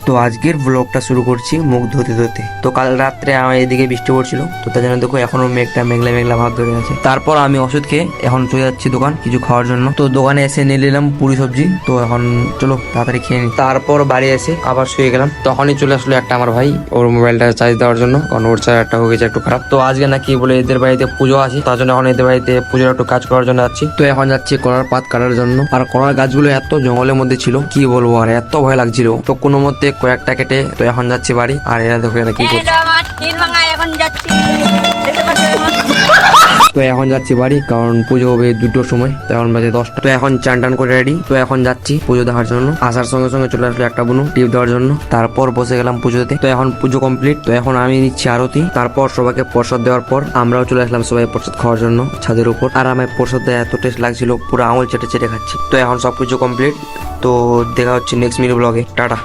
তো আজকের ব্লগটা শুরু করছি মুখ ধুতে ধুতে। তো কাল রাত্রে আমার এদিকে বৃষ্টি পড়ছিল, তো তার জন্য দেখো এখনো মেঘলা মেঘলা ভাব ধরে আছে। তারপর আমি ওষুধ খেয়ে এখন চলে যাচ্ছি দোকান কিছু খাওয়ার জন্য। তো দোকানে এসে নিয়ে নিলাম পুরি সবজি। তো এখন চলো তাড়াতাড়ি খেয়ে নিই। তারপর বাড়ি এসে আবার শুয়ে গেলাম। তখনই চলে আসলো একটা আমার ভাই ওর মোবাইলটা চার্জ দেওয়ার জন্য, কারণ ওর চার্জারটা হয়ে গেছে একটু খারাপ। তো আজকে নাকি বলে এদের বাড়িতে পুজো আছে, তার জন্য এখন এদের বাড়িতে পুজোর একটু কাজ করার জন্য যাচ্ছি। তো এখন যাচ্ছি কলার পাত কাটার জন্য। আর কলার গাছগুলো এত জঙ্গলের মধ্যে ছিল কি বলবো, আর এত ভয় লাগছিল। তো কোনো মধ্যে কয়েকটা কেটে তো এখন যাচ্ছি বাড়ি। আর এরা দেখো এরা কি করছে। তো এখন যাচ্ছি বাড়ি, কারণ পুজো হবে 2টোর সময়। তো এখন বাজে 10টা। তো এখন চান টান করে রেডি। তো এখন যাচ্ছি পুজো দেখার জন্য। আসার সঙ্গে সঙ্গে চলে আসলো একটা বুনু টিপ দেওয়ার জন্য। তারপর বসে গেলাম পুজোতে। তো এখন পুজো কমপ্লিট। তো এখন আমি নিচ্ছি আরতি। তারপর সবাইকে প্রসাদ দেওয়ার পর আমরাও চলে আসলাম সবাই প্রসাদ খাওয়ার জন্য ছাদের উপর। আর আমার প্রসাদে এত টেস্ট লাগছিল, পুরো আঙুল চেটে চেটে খাচ্ছি। তো এখন সবকিছু কমপ্লিট। তো দেখা হচ্ছে নেক্সট মিনি ব্লগে। টাটা।